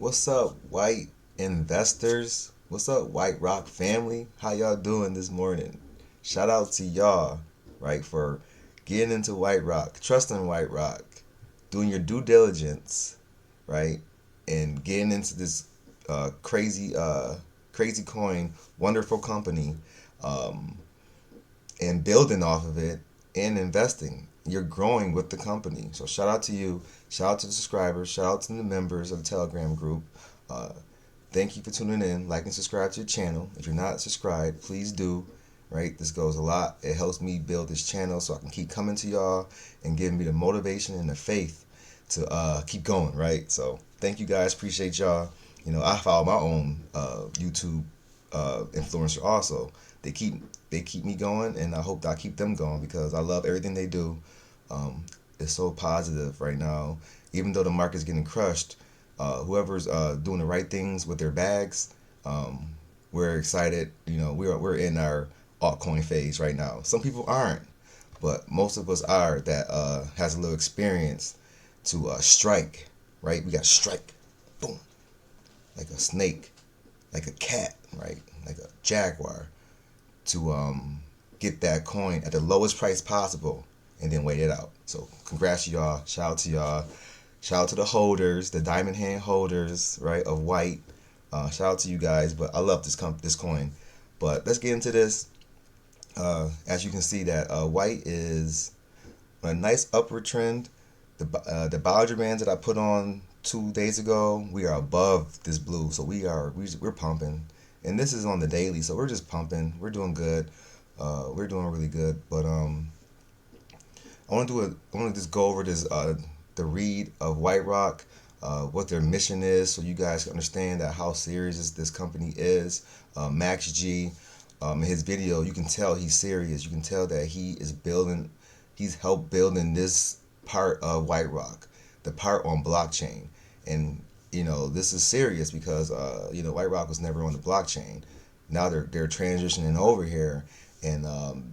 What's up, white investors? What's up, White Rock family? How y'all doing this morning? Shout out to y'all, right, for getting into White Rock, trusting White Rock, doing your due diligence, right, and getting into this crazy coin, wonderful company, um, and building off of it and investing. You're growing with the company. So shout out to you. Shout out to the subscribers. Shout out to the members of the Telegram group. Uh, Thank you for tuning in. Like and subscribe to the channel. If you're not subscribed, please do. Right? This goes a lot. It helps me build this channel so I can keep coming to y'all and giving me the motivation and the faith to keep going. Right? So thank you guys. Appreciate y'all. I follow my own YouTube influencer also. They keep they keep me going, and I hope that I keep them going because I love everything they do. It's so positive right now. Even though the market's getting crushed, whoever's doing the right things with their bags, we're excited. We're in our altcoin phase right now. Some people aren't, but most of us are. That has a little experience to strike. Right, we got strike, boom, like a snake, like a cat, right, like a jaguar, to get that coin at the lowest price possible and then wait it out. So congrats to y'all. Shout out to y'all. Shout out to the holders, the diamond hand holders, right, of white. Shout out to you guys. But I love this coin. But let's get into this. As you can see, that white is a nice upward trend. The Bollinger Bands that I put on 2 days ago, we are above this blue, so we're pumping. And this is on the daily, so we're just pumping. We're doing good. We're doing really good. But I want to just go over this the read of White Rock, what their mission is, so you guys can understand that how serious this company is. Max G, in his video, you can tell he's serious. You can tell that he's helped building this part of White Rock, the part on blockchain, and this is serious because White Rock was never on the blockchain. Now they're transitioning over here, and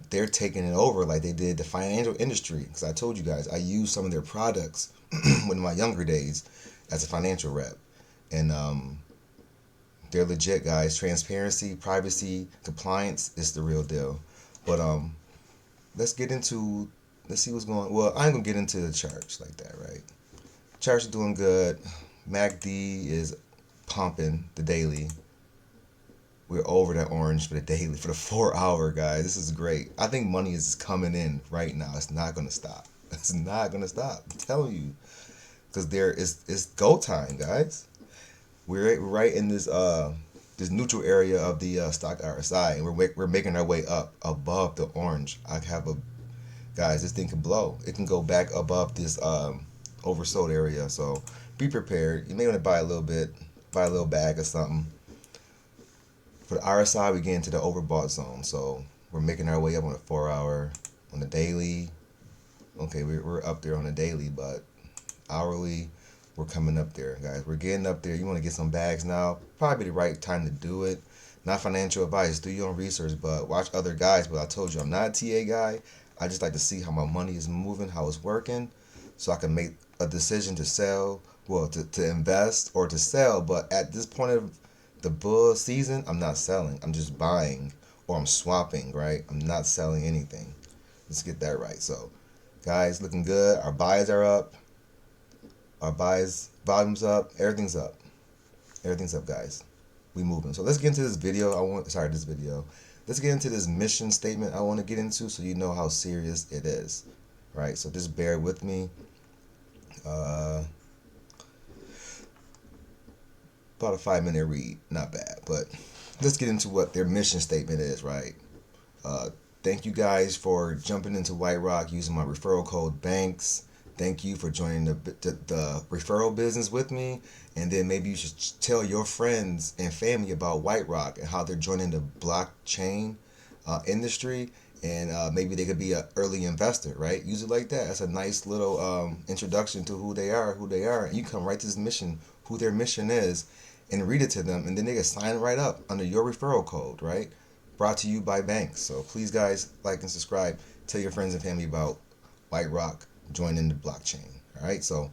they're taking it over like they did the financial industry. Because I told you guys I used some of their products in my younger days as a financial rep, and they're legit, guys. Transparency, privacy, compliance is the real deal. But let's get into let's see what's going on. Well, I ain't gonna get into the charts like that, right? Charts are doing good. MACD is pumping the daily. We're over that orange for the daily, for the 4 hour, guys. This is great. I think money is coming in right now. It's not gonna stop. It's not gonna stop. I'm telling you, because it's go time, guys. We're right in this neutral area of the stock RSI, and we're making our way up above the orange. Guys, this thing can blow. It can go back above this oversold area. So be prepared. You may want to buy a little bit, buy a little bag or something. For the RSI, we get into the overbought zone. So we're making our way up on the 4 hour, on the daily. Okay, we're up there on the daily, but hourly, we're coming up there, guys. We're getting up there. You want to get some bags now? Probably the right time to do it. Not financial advice. Do your own research, but watch other guys. But I told you, I'm not a TA guy. I just like to see how my money is moving, how it's working, so I can make a decision to sell, well, to invest or to sell. But at this point of the bull season, I'm not selling. I'm just buying, or I'm swapping, right? I'm not selling anything. Let's get that right. So, guys, looking good. Our buys are up. Our buys, volume's up. Everything's up. Everything's up, guys. We moving. So let's get into this video. This video. Let's get into this mission statement I want to get into, so you know how serious it is, right? So just bear with me. About a 5 minute read, not bad. But let's get into what their mission statement is, right? Thank you guys for jumping into White Rock using my referral code BANKS. Thank you for joining the referral business with me. And then maybe you should tell your friends and family about White Rock and how they're joining the blockchain industry. And maybe they could be an early investor, right? Use it like that. That's a nice little introduction to who they are. And you come right to this mission, who their mission is, and read it to them. And then they can sign right up under your referral code, right? Brought to you by Banks. So please, guys, like and subscribe. Tell your friends and family about White Rock joining the blockchain. All right, so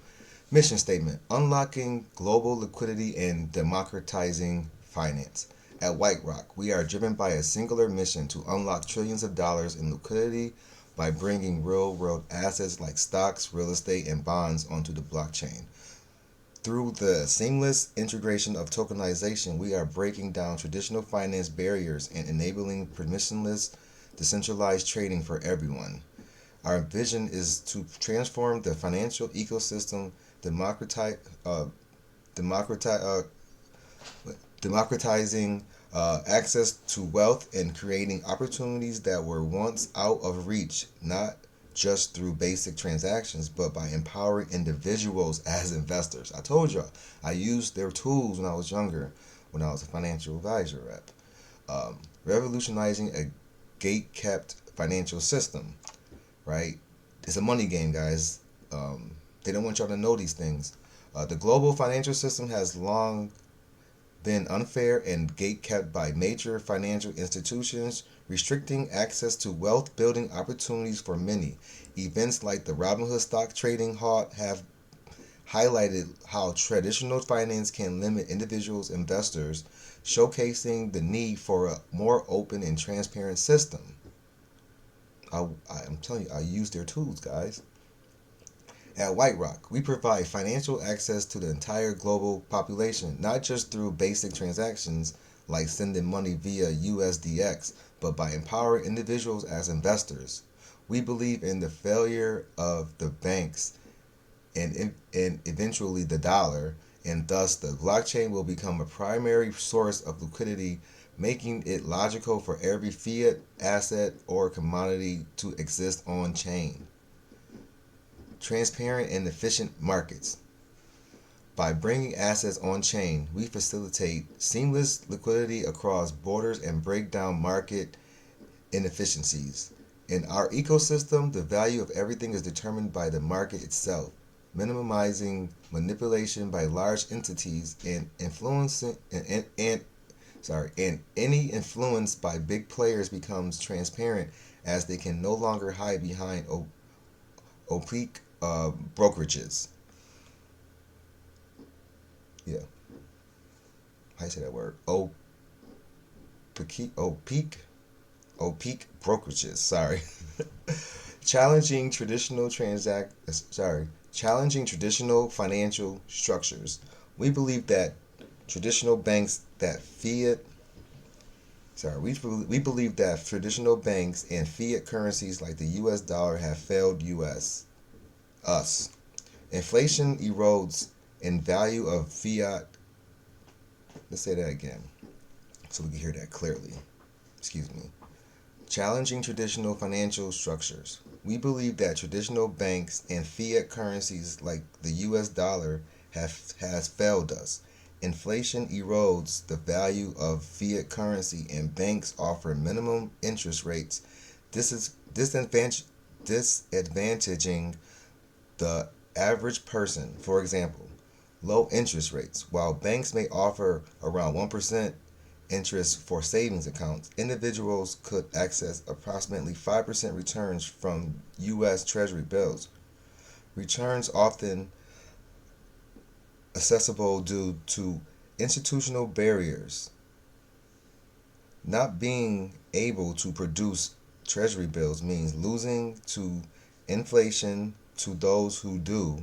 Mission statement: unlocking global liquidity and democratizing finance. At White Rock, we are driven by a singular mission to unlock trillions of dollars in liquidity by bringing real world assets like stocks, real estate, and bonds onto the blockchain. Through the seamless integration of tokenization, we are breaking down traditional finance barriers and enabling permissionless, decentralized trading for everyone. Our vision is to transform the financial ecosystem, democratize, uh, democratize, democratizing access to wealth and creating opportunities that were once out of reach, not just through basic transactions, but by empowering individuals as investors. I told y'all, I used their tools when I was younger, when I was a financial advisor rep. Revolutionizing a gate kept financial system, right? It's a money game, guys. They don't want y'all to know these things. The global financial system has long been unfair and gate-kept by major financial institutions, restricting access to wealth-building opportunities for many. Events like the Robinhood stock trading halt have highlighted how traditional finance can limit individuals' investors, showcasing the need for a more open and transparent system. I'm telling you, I use their tools, guys. At White Rock, we provide financial access to the entire global population, not just through basic transactions like sending money via USDX, but by empowering individuals as investors. We believe in the failure of the banks and eventually the dollar, and thus the blockchain will become a primary source of liquidity, making it logical for every fiat asset or commodity to exist on chain. Transparent and efficient markets. By bringing assets on chain, we facilitate seamless liquidity across borders and break down market inefficiencies. In our ecosystem, the value of everything is determined by the market itself, minimizing manipulation by large entities and influencing and any influence by big players becomes transparent as they can no longer hide behind opaque brokerages. Yeah, how you say that word? Opaque brokerages. Sorry. challenging traditional transact. Challenging traditional financial structures. We believe that traditional banks that fiat. Sorry, we believe that traditional banks and fiat currencies like the U.S. dollar have failed us. Inflation erodes in value of fiat. Let's say that again so we can hear that clearly. Excuse me. Challenging traditional financial structures. We believe that traditional banks and fiat currencies like the US dollar has failed us. Inflation erodes the value of fiat currency and banks offer minimum interest rates. This is disadvantaging the average person. For example, low interest rates. While banks may offer around 1% interest for savings accounts, individuals could access approximately 5% returns from U.S. Treasury bills. Returns often accessible due to institutional barriers. Not being able to produce Treasury bills means losing to inflation to those who do,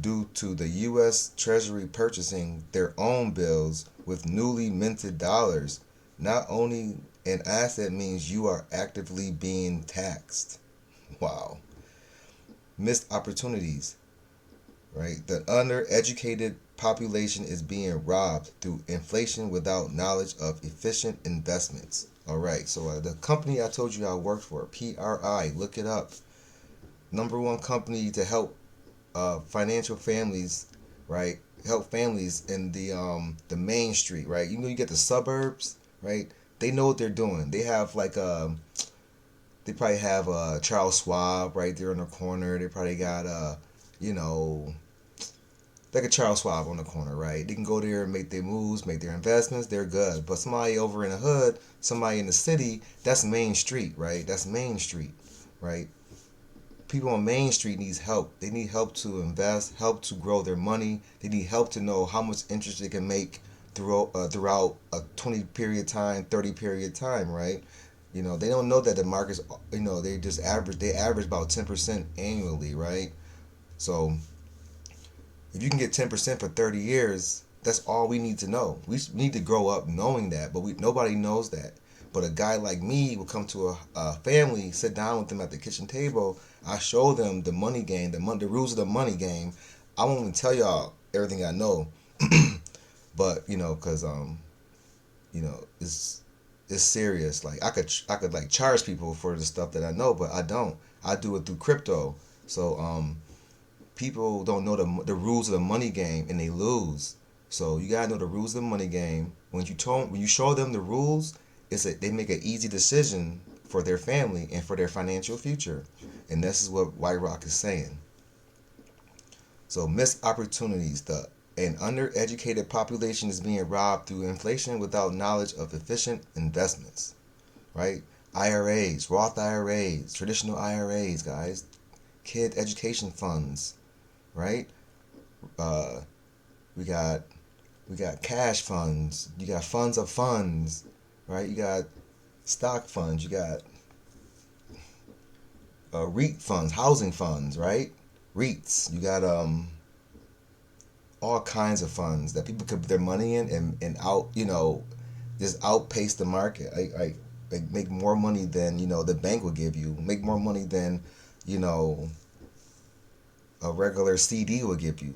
due to the U.S. Treasury purchasing their own bills with newly minted dollars. Not only an asset means you are actively being taxed. Wow. Missed opportunities, right? The undereducated population is being robbed through inflation without knowledge of efficient investments. All right, so the company I told you I worked for, PRI, look it up. Number one company to help financial families, right? Help families in the main street, right? You know, you get the suburbs, right? They know what they're doing. They have like they probably have Charles Schwab right there in the corner. They probably got you know, like a Charles Schwab on the corner, right? They can go there and make their moves, make their investments. They're good. But somebody over in the hood, somebody in the city, that's Main Street, right? That's Main Street, right? people on Main Street needs help. They need help to invest, help to grow their money. They need help to know how much interest they can make throughout a 20 period time, 30 period time, right? They don't know that the markets, they average about 10% annually, right? So if you can get 10% for 30 years, that's all we need to know. We need to grow up knowing that, but nobody knows that. But a guy like me will come to a family, sit down with them at the kitchen table. I show them the money game, the rules of the money game. I won't even tell y'all everything I know, but cause it's serious. Like I could like charge people for the stuff that I know, but I don't. I do it through crypto. So people don't know the rules of the money game and they lose. So you gotta know the rules of the money game. When you show them the rules, they make an easy decision for their family and for their financial future. And this is what White Rock is saying. So missed opportunities. An undereducated population is being robbed through inflation without knowledge of efficient investments. Right? IRAs, Roth IRAs, traditional IRAs, guys, kid education funds, right? We got cash funds. You got funds of funds, right? You got stock funds. You got REIT funds, housing funds, right? REITs. You got all kinds of funds that people could put their money in and out, just outpace the market. I make more money than the bank will give you. Make more money than a regular CD will give you.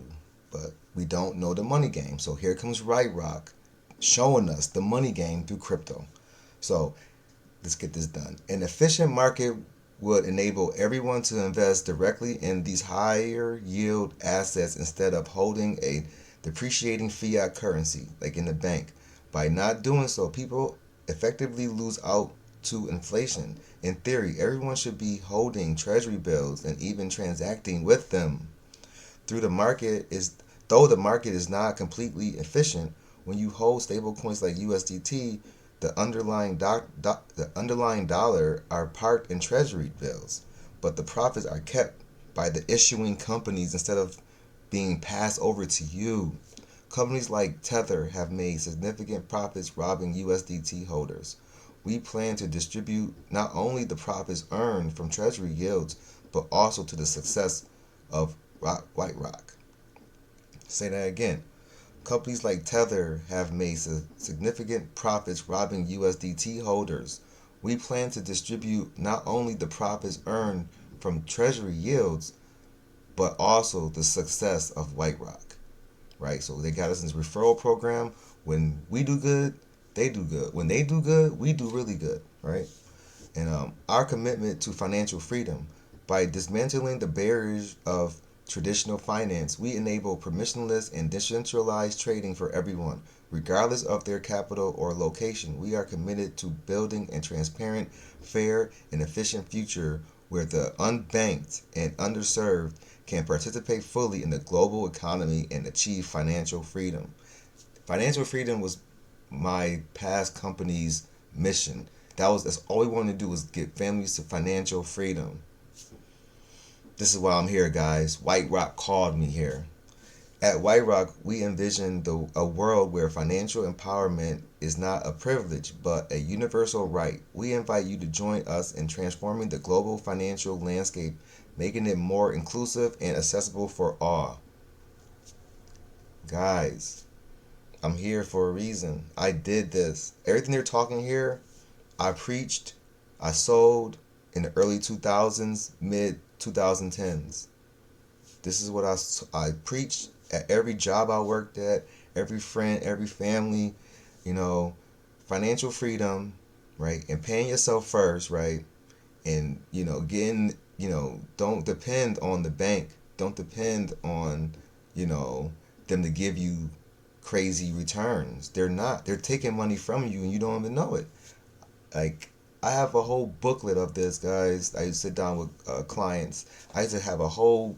But we don't know the money game. So here comes White Rock showing us the money game through crypto. So let's get this done. An efficient market would enable everyone to invest directly in these higher yield assets instead of holding a depreciating fiat currency like in the bank. By not doing so, people effectively lose out to inflation. In theory, everyone should be holding treasury bills and even transacting with them. Though the market is not completely efficient, when you hold stable coins like USDT, the underlying dollar are parked in treasury bills, but the profits are kept by the issuing companies instead of being passed over to you. Companies like Tether have made significant profits robbing USDT holders. We plan to distribute not only the profits earned from treasury yields, but also to the success of White Rock. Say that again. Companies like Tether have made significant profits robbing USDT holders. We plan to distribute not only the profits earned from treasury yields, but also the success of White Rock. Right? So they got us in this referral program. When we do good, they do good. When they do good, we do really good. Right? And our commitment to financial freedom. By dismantling the barriers of traditional finance, we enable permissionless and decentralized trading for everyone, regardless of their capital or location. We are committed to building a transparent, fair, and efficient future where the unbanked and underserved can participate fully in the global economy and achieve financial freedom. Financial freedom was my past company's mission. That's all we wanted to do, was get families to financial freedom. This is why I'm here, guys. White Rock called me here. At White Rock, we envision a world where financial empowerment is not a privilege, but a universal right. We invite you to join us in transforming the global financial landscape, making it more inclusive and accessible for all. Guys, I'm here for a reason. I did this. Everything they're talking here, I preached, I sold in the early 2000s, mid 2010s. This is what I preached at every job I worked at, every friend, every family, financial freedom, right? And paying yourself first, right? And, getting, don't depend on the bank. Don't depend on, them to give you crazy returns. They're not. They're taking money from you and you don't even know it. Like, I have a whole booklet of this, guys. I used to sit down with clients. I used to have a whole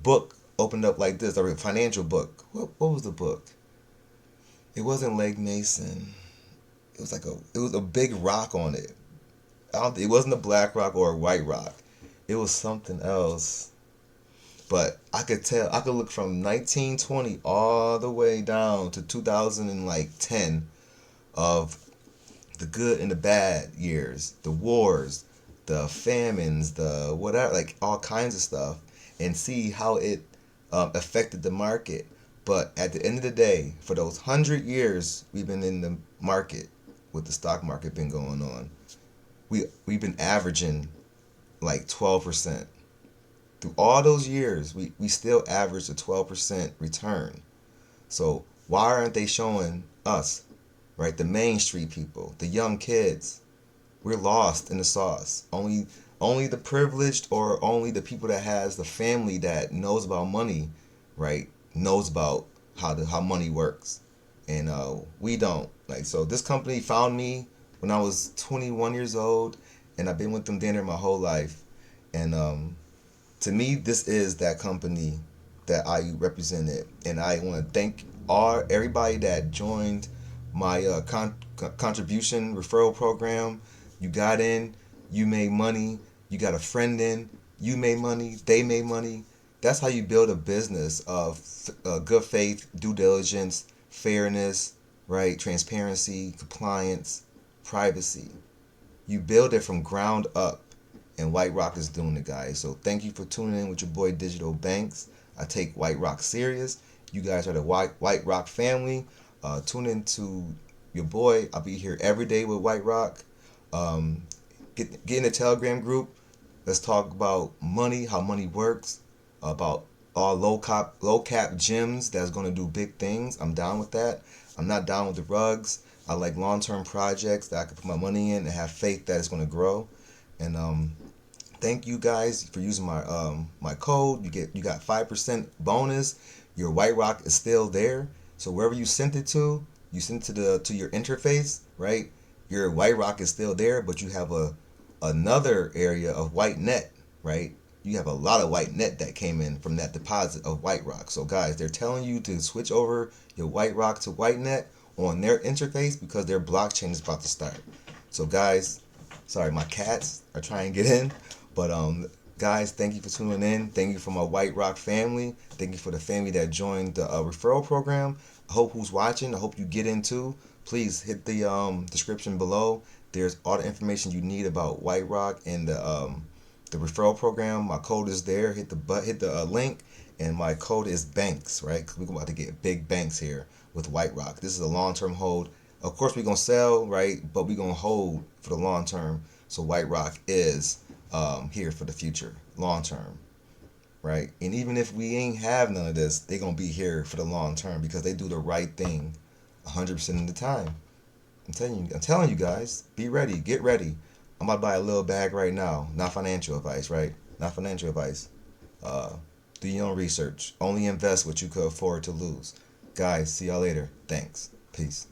book opened up like this, a financial book. What was the book? It wasn't Legg Mason. It was a big rock on it. It wasn't a black rock or a white rock. It was something else. But I could tell, I could look from 1920 all the way down to 2010 of the good and the bad years, the wars, the famines, the whatever, like all kinds of stuff, and see how it affected the market. But at the end of the day, for those 100 years we've been in the market, with the stock market been going on, we've been averaging like 12%. Through all those years, we still averaged a 12% return. So why aren't they showing us, right? The Main Street people, the young kids, we're lost in the sauce. Only the privileged, or only the people that has the family that knows about money, right? Knows about how money works, and we don't. Like, so this company found me when I was 21 years old, and I've been with them dinner my whole life, and to me, this is that company that I represented, and I want to thank everybody that joined my contribution referral program. You got in, you made money. You got a friend in, you made money. They made money. That's how you build a business of good faith, due diligence, fairness, right? Transparency, compliance, privacy. You build it from ground up, and White Rock is doing it, guys. So thank you for tuning in with your boy Digital Banks. I take White Rock serious. You guys are the White Rock family. Tune in to your boy. I'll be here every day with White Rock. Get in the Telegram group. Let's talk about money, how money works, about all low cap gems that's gonna do big things. I'm down with that. I'm not down with the rugs. I like long-term projects that I can put my money in and have faith that it's gonna grow. And thank you guys for using my code. You got 5% bonus. Your White Rock is still there. So wherever you sent it to, you sent it to your interface, right? Your White Rock is still there, but you have another area of WHITENET, right? You have a lot of WHITENET that came in from that deposit of White Rock. So guys, they're telling you to switch over your White Rock to WHITENET on their interface because their blockchain is about to start. So guys, sorry, my cats are trying to get in, but guys, thank you for tuning in. Thank you for my White Rock family. Thank you for the family that joined the referral program. I hope who's watching, I hope you get into. Please hit the description below. There's all the information you need about White Rock and the referral program. My code is there. Hit the link, and my code is banks, right? Because we're about to get big banks here with White Rock. This is a long-term hold. Of course, we're gonna sell, right? But we're gonna hold for the long term. So White Rock is here for the future, long term, right? And even if we ain't have none of this, they're gonna be here for the long term because they do the right thing 100% of the time. I'm telling you guys, be ready, get ready. I'm about to buy a little bag right now. Not financial advice, right? Not financial advice. Do your own research. Only invest what you could afford to lose. Guys, see y'all later. Thanks. Peace.